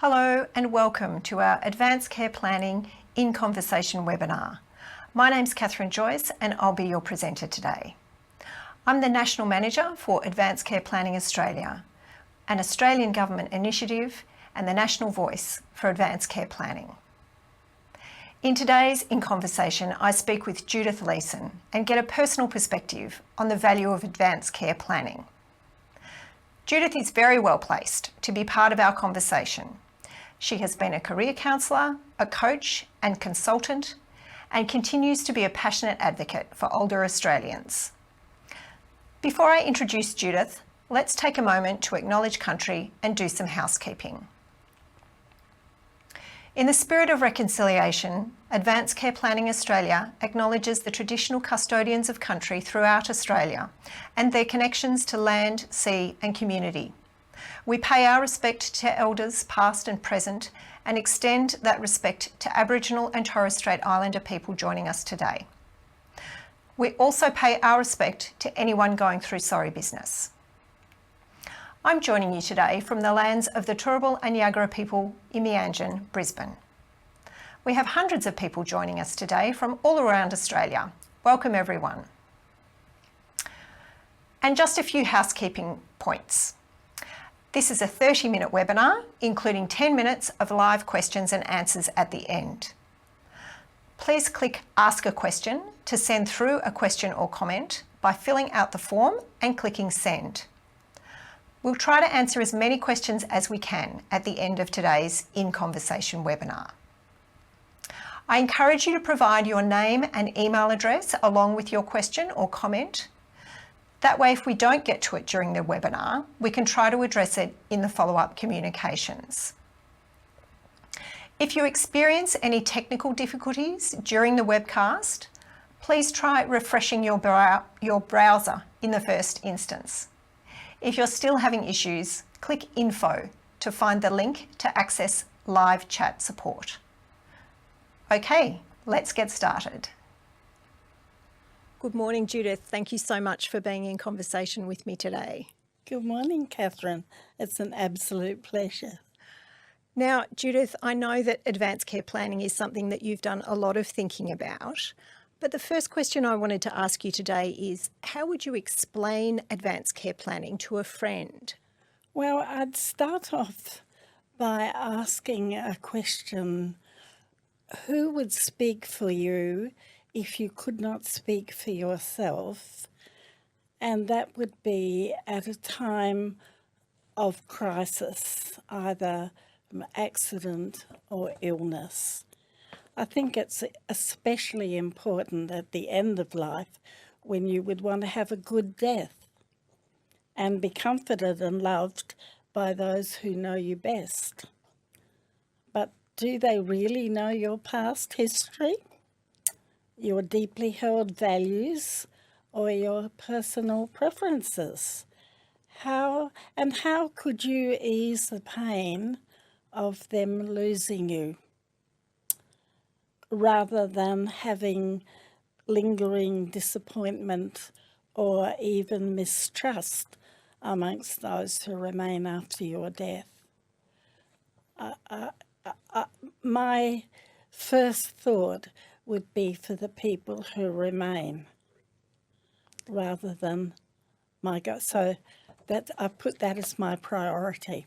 Hello and welcome to our Advanced Care Planning in Conversation webinar. My name's Catherine Joyce and I'll be your presenter today. I'm the National Manager for Advanced Care Planning Australia, an Australian government initiative and the national voice for advanced care planning. In today's In Conversation, I speak with Judith Leeson and get a personal perspective on the value of advanced care planning. Judith is very well placed to be part of our conversation. She has been a career counsellor, a coach and consultant, and continues to be a passionate advocate for older Australians. Before I introduce Judith, let's take a moment to acknowledge country and do some housekeeping. In the spirit of reconciliation, Advanced Care Planning Australia acknowledges the traditional custodians of country throughout Australia and their connections to land, sea and community. We pay our respect to elders past and present and extend that respect to Aboriginal and Torres Strait Islander people joining us today. We also pay our respect to anyone going through sorry business. I'm joining you today from the lands of the Turrbal and Yagara people in Meanjin, Brisbane. We have hundreds of people joining us today from all around Australia. Welcome everyone. And just a few housekeeping points. This is a 30-minute webinar, including 10 minutes of live questions and answers at the end. Please click Ask a Question to send through a question or comment by filling out the form and clicking Send. We'll try to answer as many questions as we can at the end of today's In Conversation webinar. I encourage you to provide your name and email address along with your question or comment. That way, if we don't get to it during the webinar, we can try to address it in the follow-up communications. If you experience any technical difficulties during the webcast, please try refreshing your browser in the first instance. If you're still having issues, click Info to find the link to access live chat support. Okay, let's get started. Good morning, Judith. Thank you so much for being in conversation with me today. Good morning, Catherine. It's an absolute pleasure. Now, Judith, I know that advanced care planning is something that you've done a lot of thinking about, but the first question I wanted to ask you today is, how would you explain advanced care planning to a friend? Well, I'd start off by asking a question. Who would speak for you if you could not speak for yourself? And that would be at a time of crisis, either accident or illness. I think it's especially important at the end of life when you would want to have a good death and be comforted and loved by those who know you best. But do they really know your past history, your deeply held values, or your personal preferences? How could you ease the pain of them losing you, rather than having lingering disappointment or even mistrust amongst those who remain after your death? My first thought would be for the people who remain, rather than my God. So that I put that as my priority.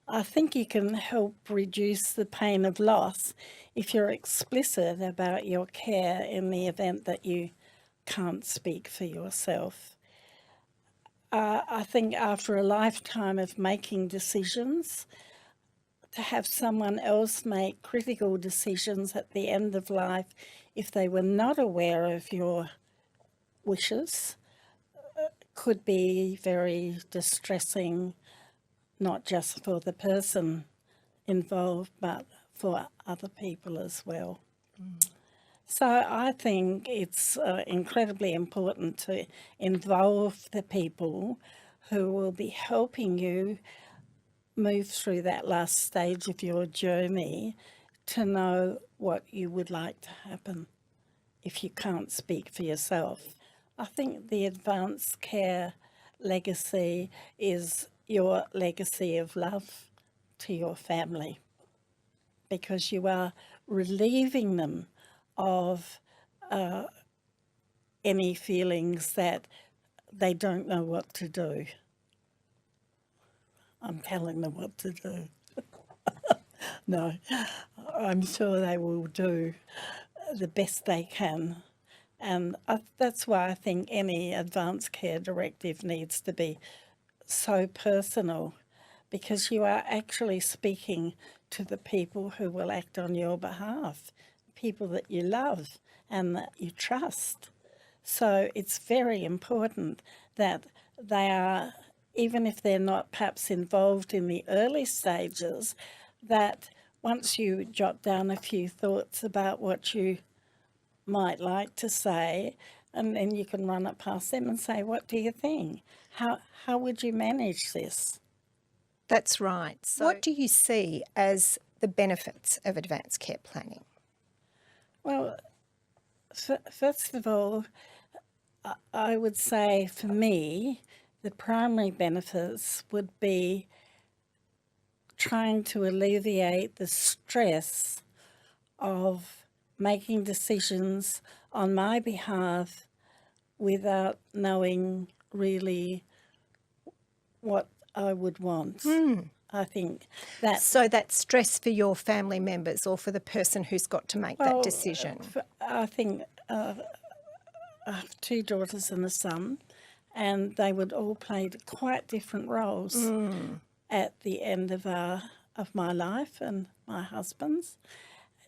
I think you can help reduce the pain of loss if you're explicit about your care in the event that you can't speak for yourself. I think after a lifetime of making decisions, to have someone else make critical decisions at the end of life, if they were not aware of your wishes, could be very distressing, not just for the person involved, but for other people as well. So I think it's incredibly important to involve the people who will be helping you move through that last stage of your journey to know what you would like to happen if you can't speak for yourself. I think the advanced care legacy is your legacy of love to your family, because you are relieving them of any feelings that they don't know what to do. I'm telling them what to do. No, I'm sure they will do the best they can. And that's why I think any advanced care directive needs to be so personal, because you are actually speaking to the people who will act on your behalf, people that you love and that you trust. So it's very important that they are, even if they're not perhaps involved in the early stages, that once you jot down a few thoughts about what you might like to say, and then you can run it past them and say, what do you think? How would you manage this? That's right. So what do you see as the benefits of advanced care planning? Well, first of all, I would say for me, the primary benefits would be trying to alleviate the stress of making decisions on my behalf without knowing really what I would want. I think that... So that's stress for your family members or for the person who's got to make that decision? I think I have 2 daughters and a son, and they would all play quite different roles at the end of my life and my husband's.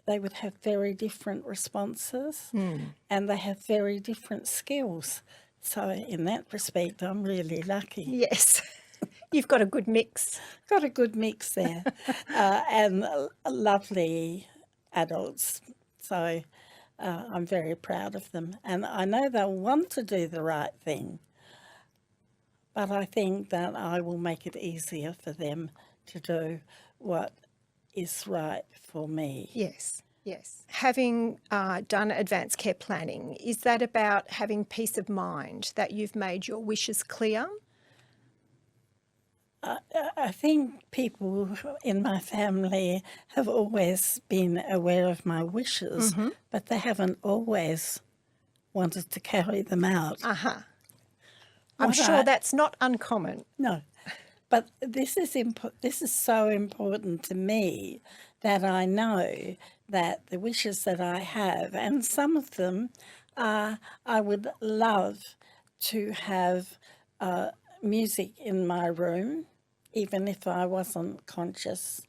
They would have very different responses and they have very different skills. So in that respect, I'm really lucky. Yes, you've got a good mix. Got a good mix there and lovely adults. So I'm very proud of them. And I know they'll want to do the right thing, but I think that I will make it easier for them to do what is right for me. Yes, yes. Having done advanced care planning, is that about having peace of mind that you've made your wishes clear? I think people in my family have always been aware of my wishes, but they haven't always wanted to carry them out. I'm sure that's not uncommon. No. But this is so important to me, that I know that the wishes that I have, and some of them are, I would love to have music in my room, even if I wasn't conscious,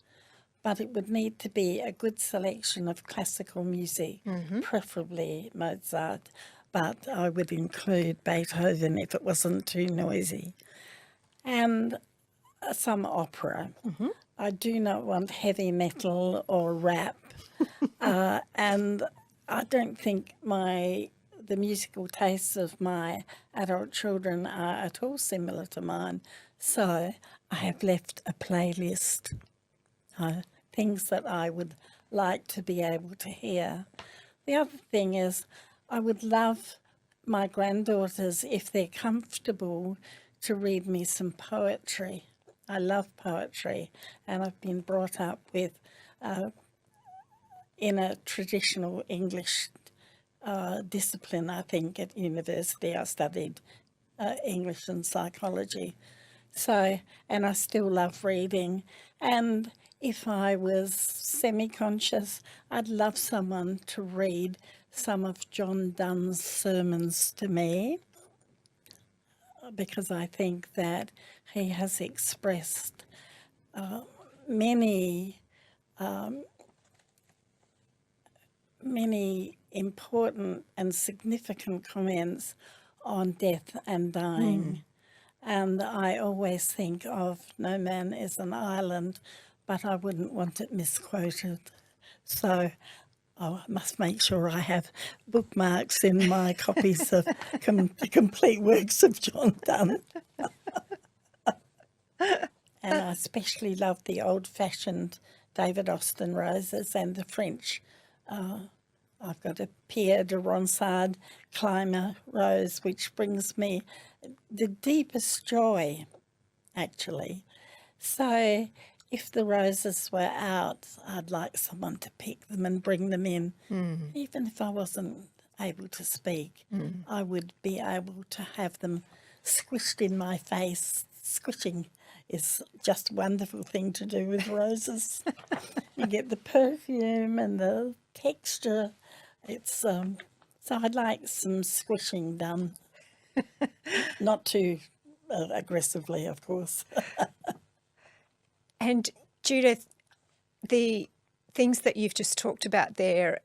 but it would need to be a good selection of classical music, preferably Mozart, but I would include Beethoven if it wasn't too noisy. And some opera. I do not want heavy metal or rap, and I don't think the musical tastes of my adult children are at all similar to mine. So I have left a playlist, things that I would like to be able to hear. The other thing is, I would love my granddaughters, if they're comfortable, to read me some poetry. I love poetry, and I've been brought up with, in a traditional English discipline, I think, at university. I studied English and psychology. So, and I still love reading. And if I was semi-conscious, I'd love someone to read some of John Donne's sermons to me, because I think that he has expressed many important and significant comments on death and dying. And I always think of no man is an island, but I wouldn't want it misquoted. So I must make sure I have bookmarks in my copies of the complete works of John Donne. And I especially love the old-fashioned David Austin roses and the French. I've got a Pierre de Ronsard climber rose, which brings me the deepest joy, actually. So if the roses were out, I'd like someone to pick them and bring them in. Even if I wasn't able to speak, I would be able to have them squished in my face. Squishing is just a wonderful thing to do with roses. You get the perfume and the texture. It's so I'd like some squishing done, not too aggressively, of course. And Judith, the things that you've just talked about there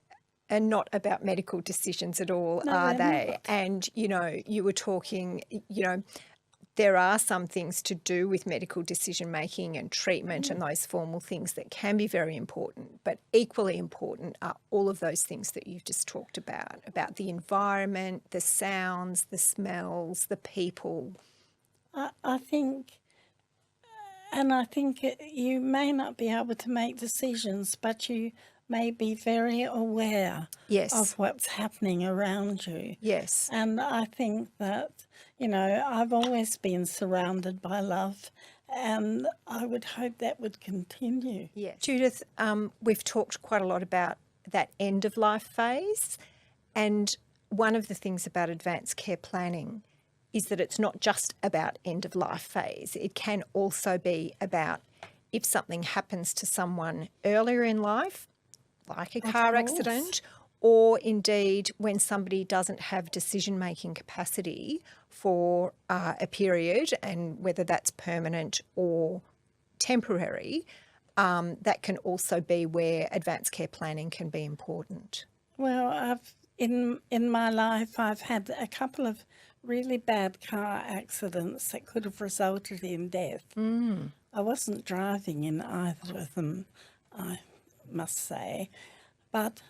are not about medical decisions at all, No, are they're they? not. And, you were talking, there are some things to do with medical decision making and treatment and those formal things that can be very important, but equally important are all of those things that you've just talked about the environment, the sounds, the smells, the people. I think, and I think you may not be able to make decisions, but you may be very aware Yes. of what's happening around you. Yes. And I think that, I've always been surrounded by love, and I would hope that would continue. Yes. Judith, we've talked quite a lot about that end of life phase, and one of the things about advanced care planning is that it's not just about end of life phase. It can also be about if something happens to someone earlier in life, like a car accident, or indeed when somebody doesn't have decision-making capacity for a period, and whether that's permanent or temporary, that can also be where advanced care planning can be important. Well, in my life, I've had a couple of really bad car accidents that could have resulted in death. I wasn't driving in either of them, I must say, but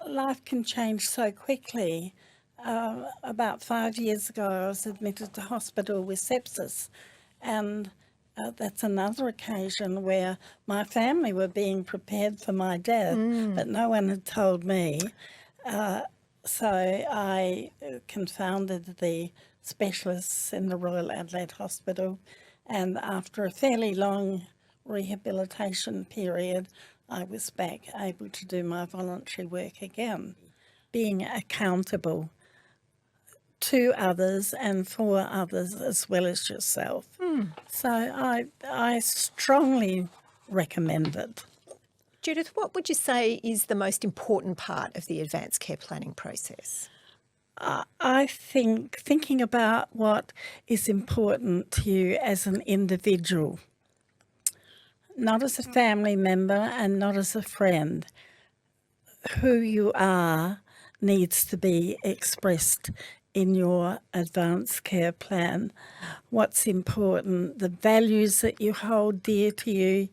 life can change so quickly. About 5 years ago, I was admitted to hospital with sepsis, and that's another occasion where my family were being prepared for my death, but no one had told me. So I confounded the specialists in the Royal Adelaide Hospital, and after a fairly long rehabilitation period, I was back able to do my voluntary work again, being accountable to others and for others as well as yourself. So I strongly recommend it. Judith, what would you say is the most important part of the advanced care planning process? I think thinking about what is important to you as an individual, not as a family member and not as a friend. Who you are needs to be expressed in your advanced care plan. What's important, the values that you hold dear to you,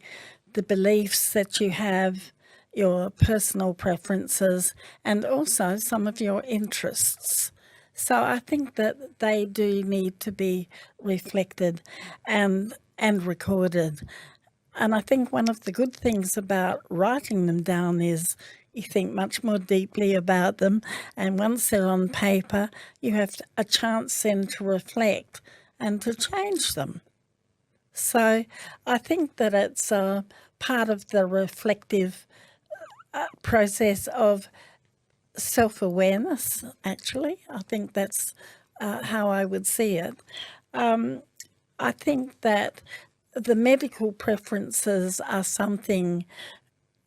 the beliefs that you have, your personal preferences, and also some of your interests. So I think that they do need to be reflected and recorded. And I think one of the good things about writing them down is you think much more deeply about them, and once they're on paper, you have a chance then to reflect and to change them. So I think that it's part of the reflective process of self-awareness, actually. I think that's how I would see it. I think that the medical preferences are something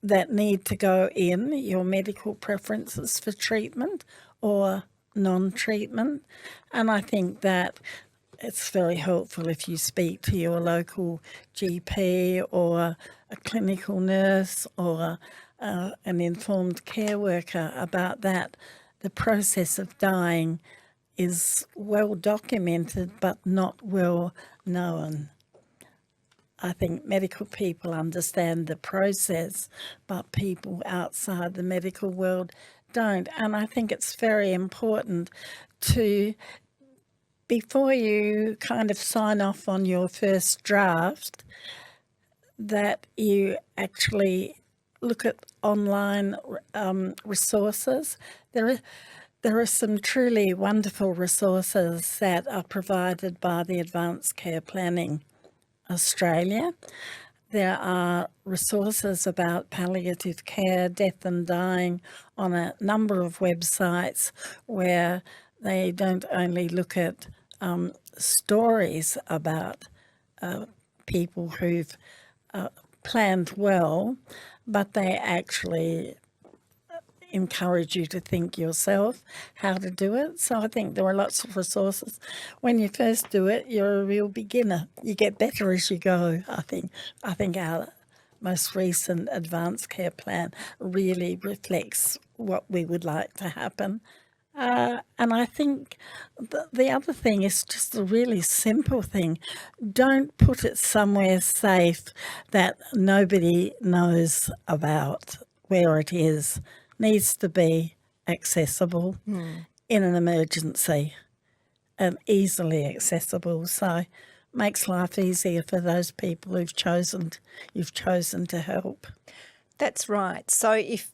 that need to go in, your medical preferences for treatment or non-treatment. And I think that it's very helpful if you speak to your local GP or a clinical nurse or an informed care worker about that. The process of dying is well documented but not well known. I think medical people understand the process, but people outside the medical world don't. And I think it's very important to, before you kind of sign off on your first draft, that you actually look at online resources. There are some truly wonderful resources that are provided by the advanced care planning Australia. There are resources about palliative care, death and dying on a number of websites where they don't only look at stories about people who've planned well, but they actually encourage you to think yourself how to do it. So I think there are lots of resources. When you first do it, you're a real beginner. You get better as you go, I think. I think our most recent advanced care plan really reflects what we would like to happen. And I think the other thing is just a really simple thing. Don't put it somewhere safe that nobody knows about where it is. Needs to be accessible in an emergency and easily accessible. So makes life easier for those people you've chosen to help. That's right. So if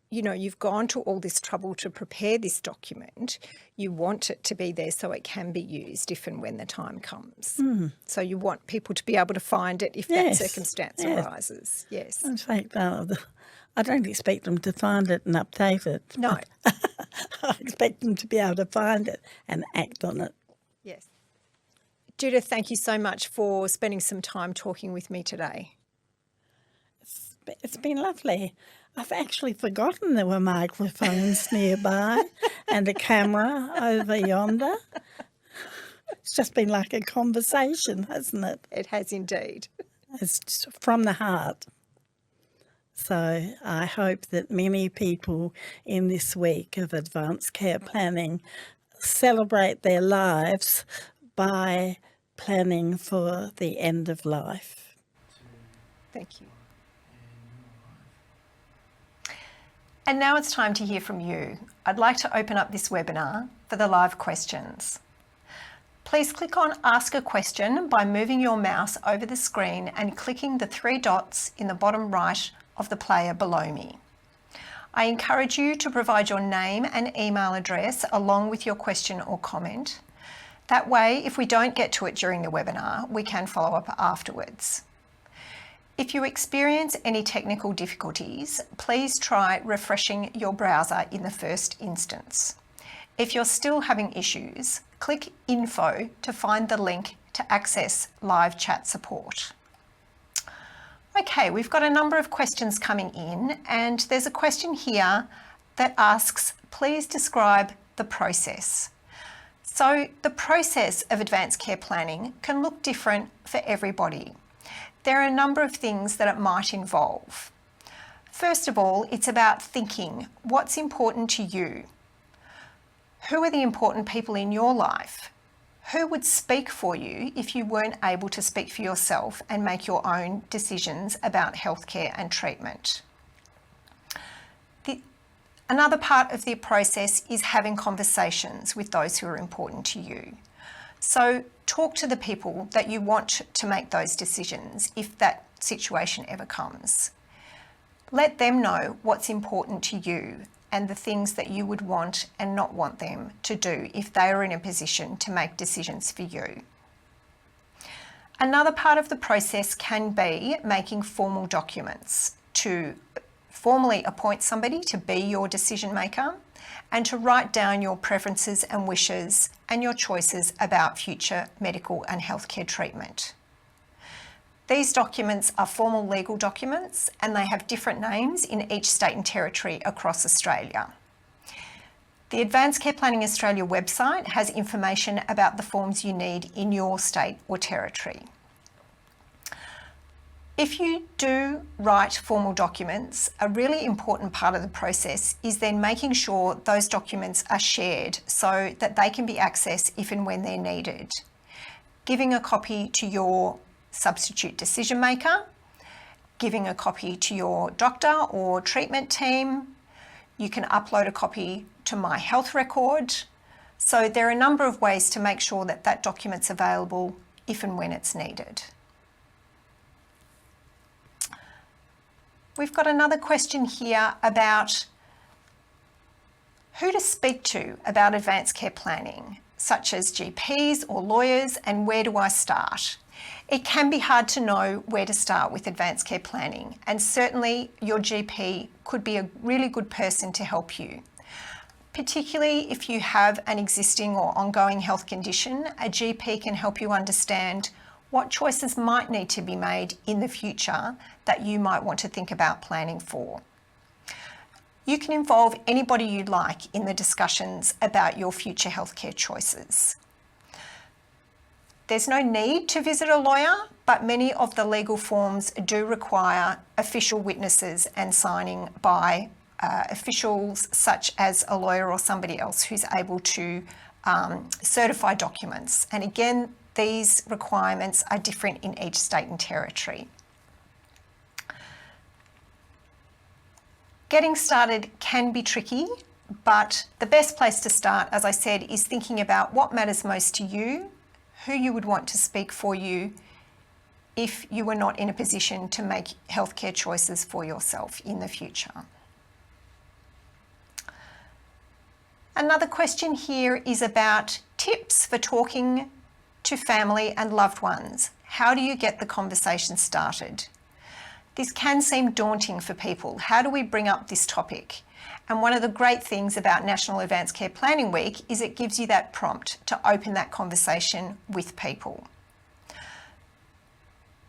you've gone to all this trouble to prepare this document, you want it to be there so it can be used if and when the time comes. So you want people to be able to find it if that circumstance arises. Yes. In fact, I don't expect them to find it and update it. No. I expect them to be able to find it and act on it. Yes. Judith, thank you so much for spending some time talking with me today. It's been lovely. I've actually forgotten there were microphones nearby and a camera over yonder. It's just been like a conversation, hasn't it? It has indeed. It's just from the heart. So I hope that many people in this week of advanced care planning celebrate their lives by planning for the end of life. Thank you. And now it's time to hear from you. I'd like to open up this webinar for the live questions. Please click on Ask a Question by moving your mouse over the screen and clicking the 3 dots in the bottom right of the player below me. I encourage you to provide your name and email address along with your question or comment. That way, if we don't get to it during the webinar, we can follow up afterwards. If you experience any technical difficulties, please try refreshing your browser in the first instance. If you're still having issues, click Info to find the link to access live chat support. Okay, we've got a number of questions coming in, and there's a question here that asks, please describe the process. So the process of advanced care planning can look different for everybody. There are a number of things that it might involve. First of all, it's about thinking what's important to you. Who are the important people in your life? Who would speak for you if you weren't able to speak for yourself and make your own decisions about healthcare and treatment? Another part of the process is having conversations with those who are important to you. So talk to the people that you want to make those decisions if that situation ever comes. Let them know what's important to you and the things that you would want and not want them to do if they are in a position to make decisions for you. Another part of the process can be making formal documents to formally appoint somebody to be your decision maker and to write down your preferences and wishes and your choices about future medical and healthcare treatment. These documents are formal legal documents and they have different names in each state and territory across Australia. The Advanced Care Planning Australia website has information about the forms you need in your state or territory. If you do write formal documents, a really important part of the process is then making sure those documents are shared so that they can be accessed if and when they're needed. Giving a copy to your substitute decision maker, giving a copy to your doctor or treatment team. You can upload a copy to My Health Record. So there are a number of ways to make sure that that document's available if and when it's needed. We've got another question here about who to speak to about advanced care planning, such as GPs or lawyers, and where do I start? It can be hard to know where to start with advanced care planning, and certainly your GP could be a really good person to help you. Particularly if you have an existing or ongoing health condition, a GP can help you understand what choices might need to be made in the future that you might want to think about planning for. You can involve anybody you like in the discussions about your future healthcare choices. There's no need to visit a lawyer, but many of the legal forms do require official witnesses and signing by officials such as a lawyer or somebody else who's able to certify documents. And again, these requirements are different in each state and territory. Getting started can be tricky, but the best place to start, as I said, is thinking about what matters most to you, who you would want to speak for you if you were not in a position to make healthcare choices for yourself in the future. Another question here is about tips for talking to family and loved ones. How do you get the conversation started? This can seem daunting for people. How do we bring up this topic? And one of the great things about National Advanced Care Planning Week is it gives you that prompt to open that conversation with people.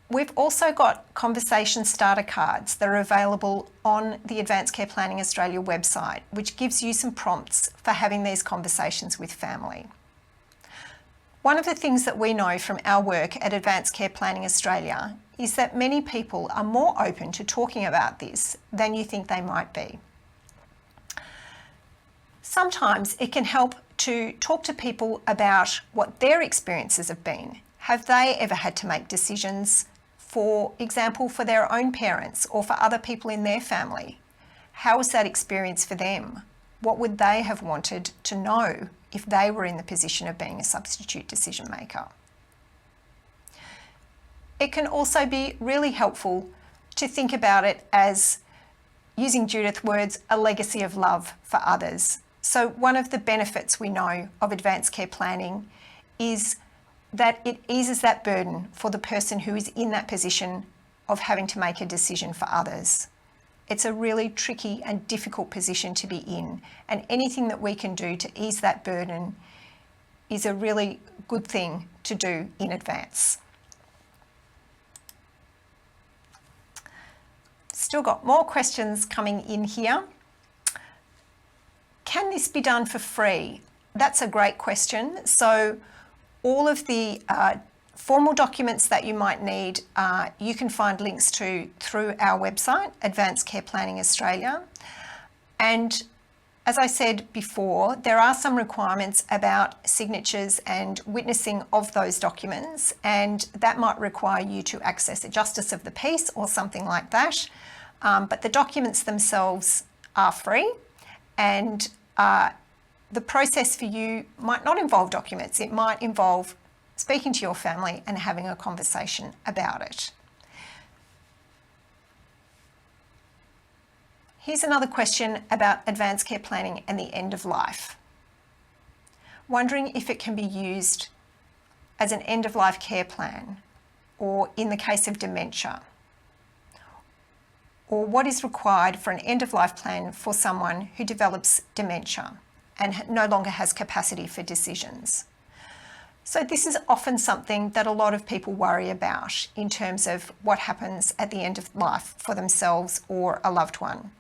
We've also got conversation starter cards that are available on the Advanced Care Planning Australia website, which gives you some prompts for having these conversations with family. One of the things that we know from our work at Advanced Care Planning Australia is that many people are more open to talking about this than you think they might be. Sometimes it can help to talk to people about what their experiences have been. Have they ever had to make decisions, for example, for their own parents or for other people in their family? How was that experience for them? What would they have wanted to know if they were in the position of being a substitute decision maker? It can also be really helpful to think about it as, using Judith's words, a legacy of love for others. So one of the benefits we know of advanced care planning is that it eases that burden for the person who is in that position of having to make a decision for others. It's a really tricky and difficult position to be in, and anything that we can do to ease that burden is a really good thing to do in advance. Still got more questions coming in here. Can this be done for free? That's a great question. So all of the formal documents that you might need, you can find links to through our website, Advanced Care Planning Australia. And as I said before, there are some requirements about signatures and witnessing of those documents, and that might require you to access a justice of the peace or something like that. But the documents themselves are free, and the process for you might not involve documents. It might involve speaking to your family and having a conversation about it. Here's another question about advanced care planning and the end of life. Wondering if it can be used as an end of life care plan, or in the case of dementia, or what is required for an end of life plan for someone who develops dementia and no longer has capacity for decisions. So this is often something that a lot of people worry about in terms of what happens at the end of life for themselves or a loved one.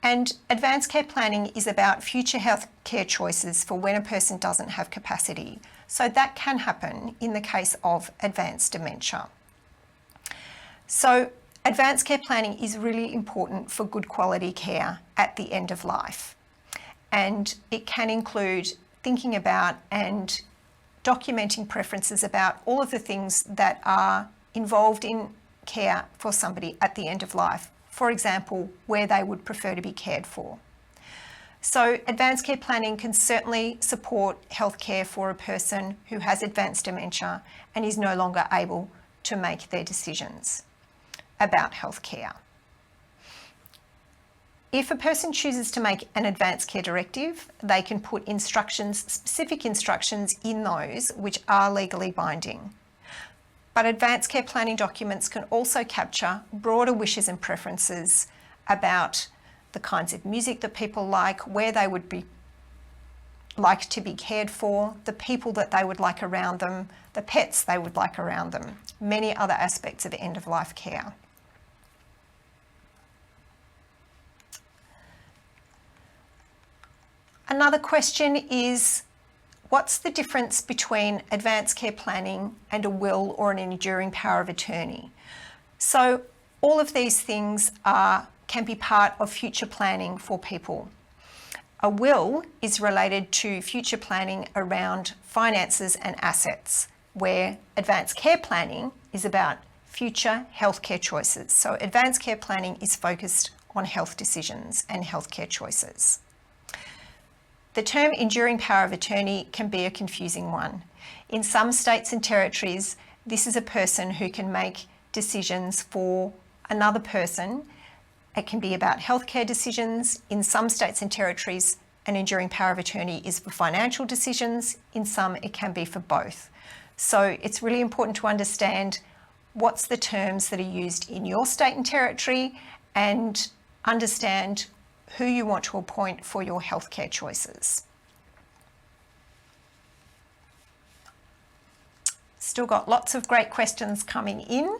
And advanced care planning is about future health care choices for when a person doesn't have capacity. So that can happen in the case of advanced dementia. So advanced care planning is really important for good quality care at the end of life. And it can include thinking about and documenting preferences about all of the things that are involved in care for somebody at the end of life. For example, where they would prefer to be cared for. So advanced care planning can certainly support healthcare for a person who has advanced dementia and is no longer able to make their decisions about healthcare. If a person chooses to make an advanced care directive, they can put instructions, specific instructions in those which are legally binding. But advanced care planning documents can also capture broader wishes and preferences about the kinds of music that people like, where they would like to be cared for, the people that they would like around them, the pets they would like around them, many other aspects of end-of-life care. Another question is, what's the difference between advanced care planning and a will or an enduring power of attorney? So all of these things can be part of future planning for people. A will is related to future planning around finances and assets, where advanced care planning is about future healthcare choices. So advanced care planning is focused on health decisions and healthcare choices. The term enduring power of attorney can be a confusing one. In some states and territories, this is a person who can make decisions for another person. It can be about healthcare decisions. In some states and territories, an enduring power of attorney is for financial decisions. In some, it can be for both. So it's really important to understand what's the terms that are used in your state and territory, and understand who you want to appoint for your healthcare choices. Still got lots of great questions coming in.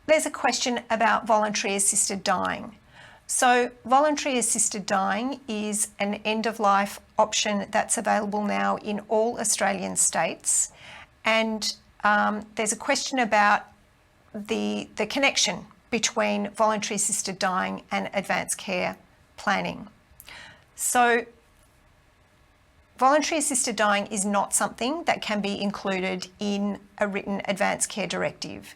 There's a question about voluntary assisted dying. So voluntary assisted dying is an end-of-life option that's available now in all Australian states. And there's a question about the connection between voluntary assisted dying and advanced care planning. So voluntary assisted dying is not something that can be included in a written advanced care directive.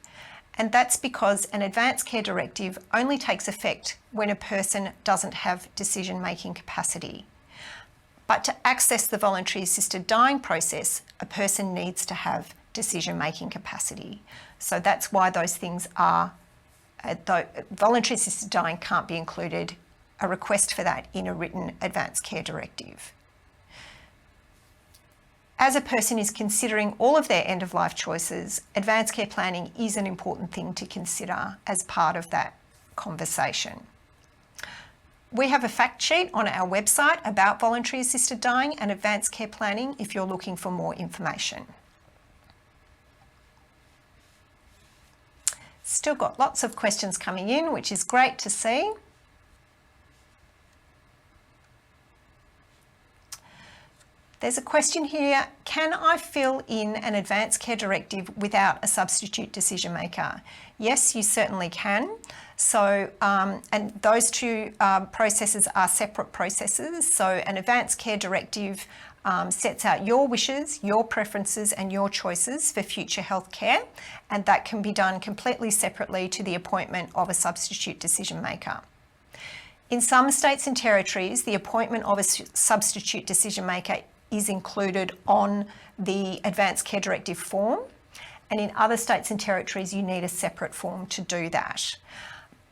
And that's because an advanced care directive only takes effect when a person doesn't have decision-making capacity. But to access the voluntary assisted dying process, a person needs to have decision-making capacity. So that's why those things are, voluntary assisted dying can't be included, a request for that in a written advanced care directive. As a person is considering all of their end-of-life choices, advanced care planning is an important thing to consider as part of that conversation. We have a fact sheet on our website about voluntary assisted dying and advanced care planning if you're looking for more information. Still got lots of questions coming in, which is great to see. There's a question here, can I fill in an advanced care directive without a substitute decision maker? Yes, you certainly can. So, and those two processes are separate processes. So an advanced care directive sets out your wishes, your preferences and your choices for future health care, and that can be done completely separately to the appointment of a substitute decision maker. In some states and territories, the appointment of a substitute decision maker is included on the advanced care directive form, and in other states and territories you need a separate form to do that.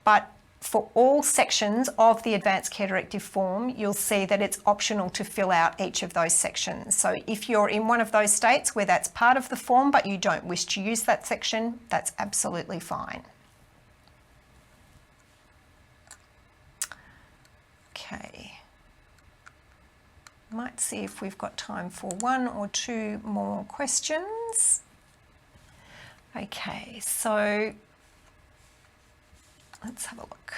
But for all sections of the advanced care directive form, you'll see that it's optional to fill out each of those sections. So if you're in one of those states where that's part of the form but you don't wish to use that section, that's absolutely fine. Okay. Might see if we've got time for one or two more questions. Okay, so let's have a look.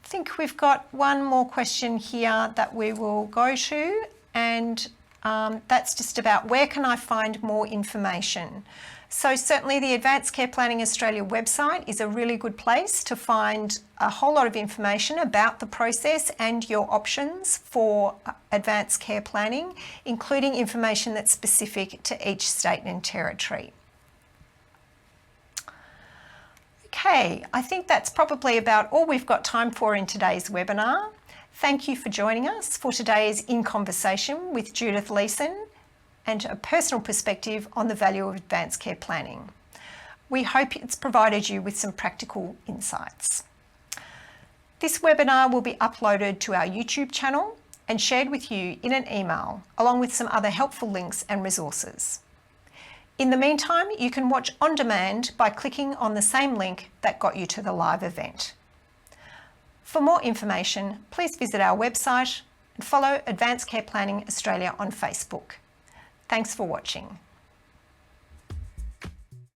I think we've got one more question here that we will go to, and that's just about where can I find more information. So certainly the Advanced Care Planning Australia website is a really good place to find a whole lot of information about the process and your options for advanced care planning, including information that's specific to each state and territory. Okay, I think that's probably about all we've got time for in today's webinar. Thank you for joining us for today's In Conversation with Judith Leeson, and a personal perspective on the value of advanced care planning. We hope it's provided you with some practical insights. This webinar will be uploaded to our YouTube channel and shared with you in an email, along with some other helpful links and resources. In the meantime, you can watch on demand by clicking on the same link that got you to the live event. For more information, please visit our website and follow Advanced Care Planning Australia on Facebook. Thanks for watching.